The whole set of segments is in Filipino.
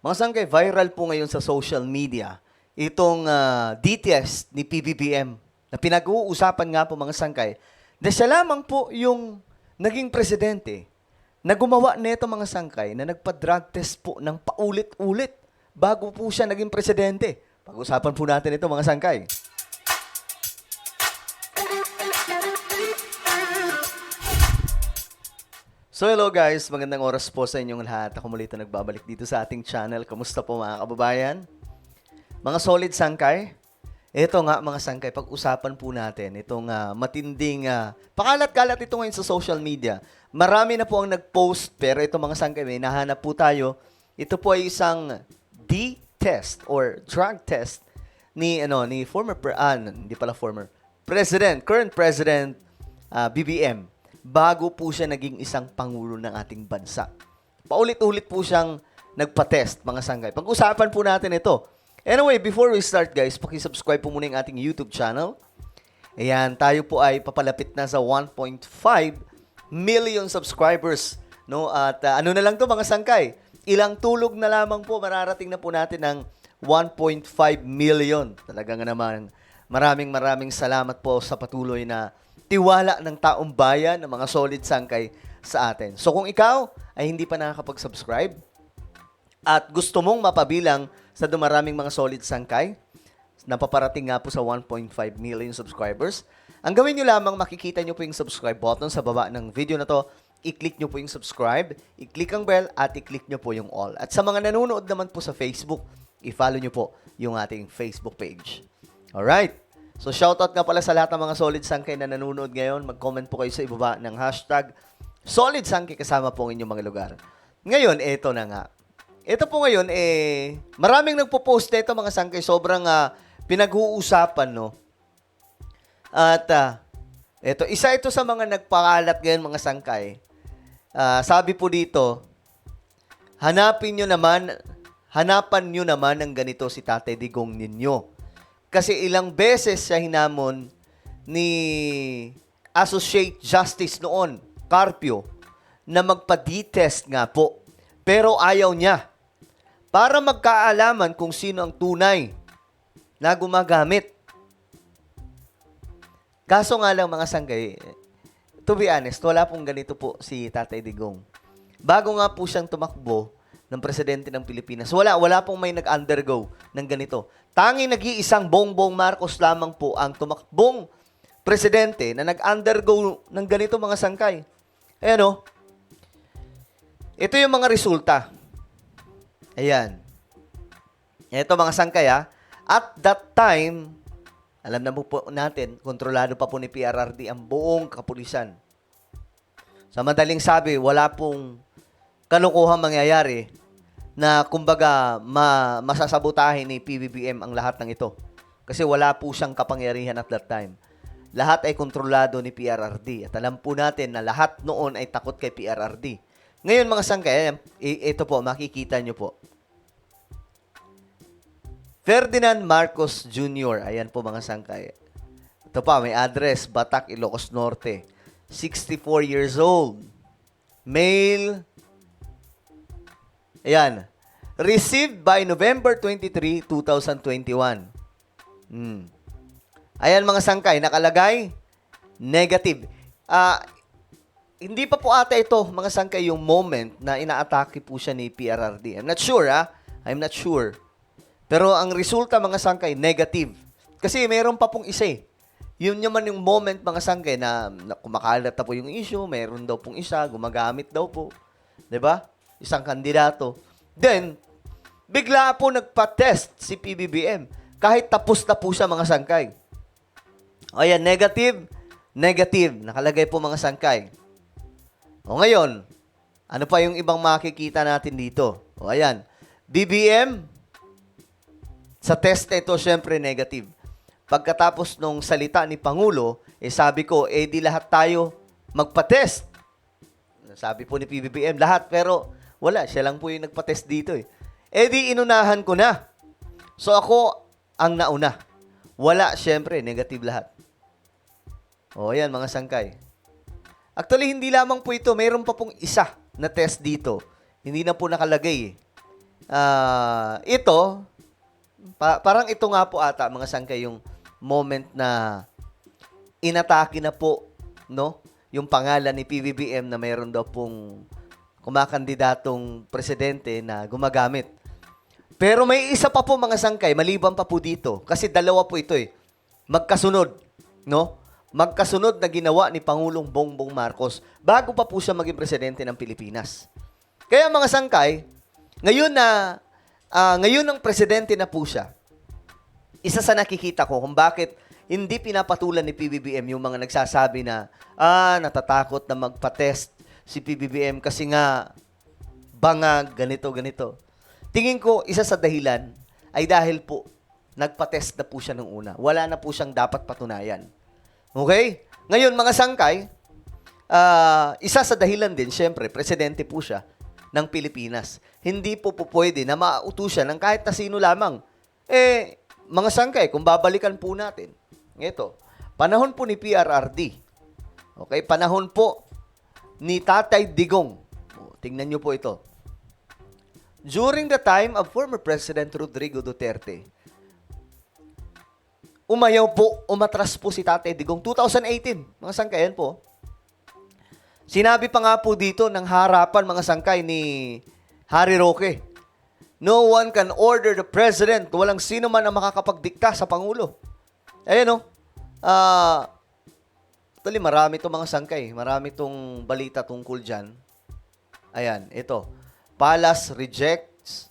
Mga sangkay, viral po ngayon sa social media itong D-test ni PBBM na pinag-uusapan nga po mga sangkay na siya lamang po yung naging presidente na gumawa nito mga sangkay na nagpa-drug test po ng paulit-ulit bago po siya naging presidente. Pag-usapan po natin ito mga sangkay. So hello guys, magandang oras po sa inyong lahat. Ako muli ito nagbabalik dito sa ating channel. Kamusta po mga kababayan? Mga solid sangkay? Ito nga mga sangkay, pag-usapan po natin itong matinding, pakalat-kalat ito ngayon sa social media. Marami na po ang nag-post, pero ito mga sangkay, may nahanap po tayo. Ito po ay isang D-test or drug test ni current President BBM. Bago po siya naging isang pangulo ng ating bansa. Paulit-ulit po siyang nagpa-test, mga sangkay. Pag-usapan po natin ito. Anyway, before we start guys, paki-subscribe po muna yung ating YouTube channel. Ayan, tayo po ay papalapit na sa 1.5 million subscribers. No? At ano na lang to mga sangkay? Ilang tulog na lamang po, mararating na po natin ng 1.5 million. Talagang naman, maraming salamat po sa patuloy na tiwala ng taong bayan, ng mga solid sangkay sa atin. So kung ikaw ay hindi pa nakakapag-subscribe at gusto mong mapabilang sa dumaraming mga solid sangkay, napaparating nga po sa 1.5 million subscribers, ang gawin nyo lamang, makikita nyo po yung subscribe button sa baba ng video na to, i-click nyo po yung subscribe, i-click ang bell, at i-click nyo po yung all. At sa mga nanonood naman po sa Facebook, i-follow nyo po yung ating Facebook page. Alright? So, shoutout nga pala sa lahat ng mga solid sangkay na nanonood ngayon. Mag-comment po kayo sa ibaba ng hashtag solid sangkay kasama po ang inyong mga lugar. Ngayon, eto na nga. Ito po ngayon, maraming nagpo-post nito mga sangkay. Sobrang pinag-uusapan, no? At, isa ito sa mga nagpakalat ngayon mga sangkay. Sabi po dito, hanapan nyo naman ng ganito si Tatay Digong ninyo. Kasi ilang beses siya hinamon ni Associate Justice noon, Carpio, na magpa-D-test nga po. Pero ayaw niya. Para magkaalaman kung sino ang tunay na gumagamit. Kaso nga lang mga sanggay, to be honest, wala pong ganito po si Tatay Digong. Bago nga po siyang tumakbo ng presidente ng Pilipinas, wala pong may nag-undergo ng ganito. Tanging nag-iisang Bongbong Marcos lamang po ang tumakbong presidente na nag-undergo ng ganito mga sangkay. Ayan o. Ito yung mga resulta. Ayan. Ito mga sangkay ha. At that time, alam na po natin, kontrolado pa po ni PRRD ang buong kapulisan. Sa madaling sabi, wala pong kalukuhang mangyayari na kumbaga masasabotahin ni PBBM ang lahat ng ito. Kasi wala po siyang kapangyarihan at that time. Lahat ay kontrolado ni PRRD. At alam po natin na lahat noon ay takot kay PRRD. Ngayon mga sangkay, ito po, makikita nyo po. Ferdinand Marcos Jr. Ayan po mga sangkay. Ito pa, may address, Batac, Ilocos Norte. 64 years old. Male. Ayan. Received by November 23, 2021. Ayan mga sangkay, nakalagay, negative. Hindi pa po ata ito, mga sangkay, yung moment na inaatake po siya ni PRRD. I'm not sure, I'm not sure. Pero ang resulta, mga sangkay, negative. Kasi meron pa pong isa eh. Yun naman yung moment, mga sangkay, na kumakalat na po yung issue, meron daw pong isa, gumagamit daw po. 'Di ba? Isang kandidato. Then, bigla po nagpa-test si PBBM. Kahit tapos na po siya mga sangkay. O yan, negative. Nakalagay po mga sangkay. O ngayon, ano pa yung ibang makikita natin dito? O ayan, BBM, sa test ito, syempre negative. Pagkatapos nung salita ni Pangulo, sabi ko, di lahat tayo magpa-test. Sabi po ni PBBM, lahat, pero wala, siya lang po yung nagpa-test dito eh. Di inunahan ko na. So ako ang nauna. Wala, syempre, negative lahat. O, yan, mga sangkay. Actually, hindi lamang po ito. Mayroon pa pong isa na test dito. Hindi na po nakalagay eh. ito, parang ito nga po ata, mga sangkay, yung moment na inatake na po, no? Yung pangalan ni PBBM na mayroon daw pong kumakandidatong presidente na gumagamit. Pero may isa pa po, mga sangkay, maliban pa po dito. Kasi dalawa po ito eh. Magkasunod, no? Magkasunod na ginawa ni Pangulong Bongbong Marcos bago pa po siya maging presidente ng Pilipinas. Kaya mga sangkay, ngayon ng presidente na po siya, isa sa nakikita ko kung bakit hindi pinapatulan ni PBBM yung mga nagsasabi na, natatakot na magpa-test si PBBM kasi nga bangag, ganito, ganito. Tingin ko, isa sa dahilan ay dahil po, nagpa-test na po siya nung una. Wala na po siyang dapat patunayan. Okay? Ngayon, mga sangkay, isa sa dahilan din, syempre, presidente po siya ng Pilipinas. Hindi po pwede na mautusan ng kahit na sino lamang. Mga sangkay, kung babalikan po natin, ito, panahon po ni PRRD, okay, panahon po ni Tatay Digong. Tingnan nyo po ito. During the time of former President Rodrigo Duterte, umatras po si Tatay Digong. 2018, mga sangkay, yan po. Sinabi pa nga po dito ng harapan, mga sangkay, ni Harry Roque, no one can order the president. Walang sino man ang makakapagdikta sa Pangulo. Ayan o. Actually, marami itong mga sangkay. Marami itong balita tungkol dyan. Ayan, ito. Palace rejects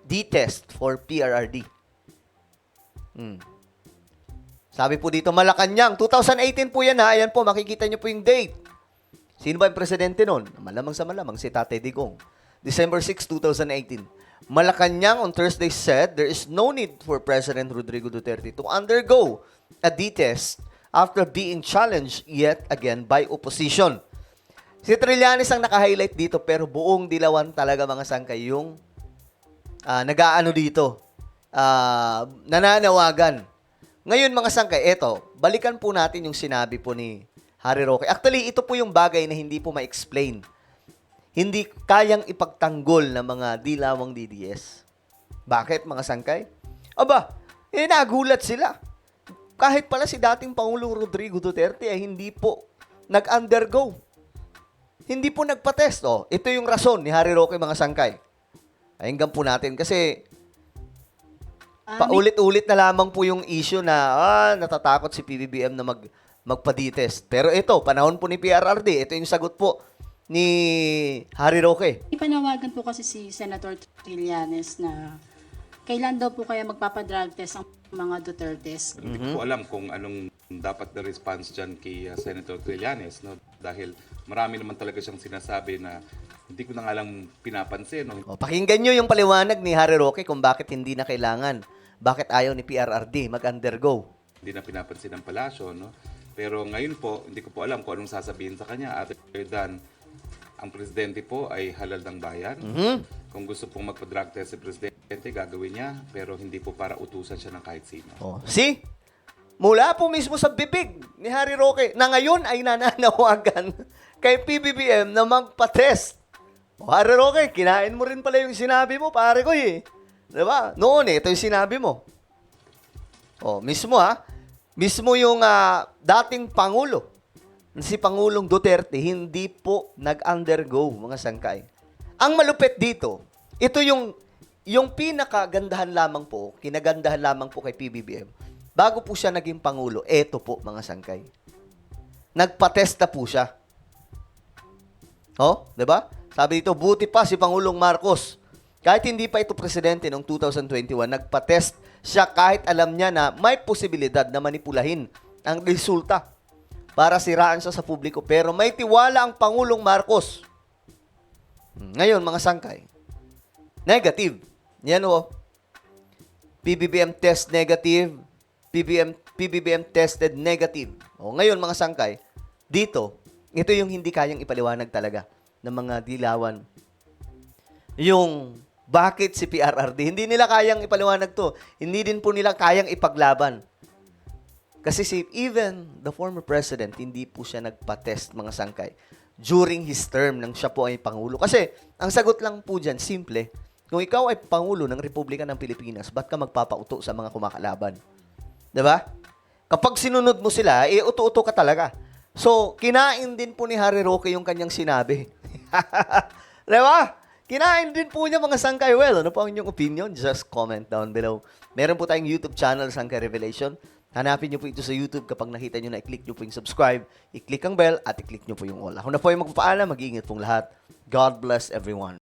D-test for PRRD. Sabi po dito, Malacanang. 2018 po yan ha. Ayan po, makikita nyo po yung date. Sino ba yung presidente nun? Malamang sa malamang, si Tatay Digong. December 6, 2018. Malacanang on Thursday said there is no need for President Rodrigo Duterte to undergo a D-test after being challenged yet again by opposition. Si Trillanes ang naka-highlight dito pero buong dilawan talaga, mga sangkay, yung nag-aano dito, nananawagan. Ngayon, mga sangkay, eto, balikan po natin yung sinabi po ni Harry Roque. Actually, ito po yung bagay na hindi po ma-explain. Hindi kayang ipagtanggol ng mga dilawang DDS. Bakit, mga sangkay? Aba, nagulat sila. Kahit pala si dating Pangulong Rodrigo Duterte ay hindi po nag-undergo. Hindi po nagpa-test. Ito yung rason ni Harry Roque, mga sangkay. Ayun po natin kasi paulit-ulit na lamang po yung issue na natatakot si PBBM na magpa-D-test. Pero ito, panahon po ni PRRD, ito yung sagot po ni Harry Roque. Ipanawagan po kasi si Senator Trillanes na kailan daw po kaya magpapadrug test ang mga Dutertes. Hindi ko po alam kung anong dapat na response dyan kay Senator Trillanes, no? Dahil marami naman talaga siyang sinasabi na hindi ko na nga lang pinapansin. No? Pakinggan nyo yung paliwanag ni Harry Roque kung bakit hindi na kailangan. Bakit ayaw ni PRRD mag-undergo. Hindi na pinapansin ng palasyo. No? Pero ngayon po, hindi ko po alam kung anong sasabihin sa kanya. Other than, ang presidente po ay halal ng bayan. Kung gusto pong magpa-drug test si presidente, gagawin niya. Pero hindi po para utusan siya ng kahit sino. See? Mula po mismo sa bibig ni Harry Roque na ngayon ay nananawagan kay PBBM na magpa-test. Harry Roque, kinain mo rin pala yung sinabi mo, pare ko eh. Diba? Noon ito yung sinabi mo. Mismo yung dating Pangulo, si Pangulong Duterte, hindi po nag-undergo, mga sangkay. Ang malupit dito, ito yung pinakagandahan lamang po, kinagandahan lamang po kay PBBM. Bago po siya naging Pangulo, eto po, mga sangkay. Nagpa-testa po siya. Diba? Sabi dito, buti pa si Pangulong Marcos. Kahit hindi pa ito presidente noong 2021, nagpa-test siya kahit alam niya na may posibilidad na manipulahin ang resulta para siraan siya sa publiko. Pero may tiwala ang Pangulong Marcos. Ngayon, mga sangkay, negative. Yan PBBM test negative. PBBM tested negative. Ngayon, mga sangkay, dito, ito yung hindi kayang ipaliwanag talaga ng mga dilawan. Yung bakit si PRRD, hindi nila kayang ipaliwanag to. Hindi din po nila kayang ipaglaban. Kasi even the former president, hindi po siya nagpa-test, mga sangkay, during his term nang siya po ay Pangulo. Kasi, ang sagot lang po dyan, simple, Kung ikaw ay Pangulo ng Republika ng Pilipinas, ba't ka magpapauto sa mga kumakalaban? 'Di ba? Kapag sinunod mo sila, uto-uto ka talaga. So, kinain din po ni Harry Roque yung kanyang sinabi. 'Di ba? Kinain din po niya mga Sangkay. Well, ano po ang inyong opinion? Just comment down below. Meron po tayong YouTube channel, Sangkay Revelation. Hanapin niyo po ito sa YouTube. Kapag nakita niyo na, i-click niyo po yung subscribe, i-click ang bell, at i-click niyo po yung all. Ako na po yung magpapaalam. Mag-iingat pong lahat. God bless everyone.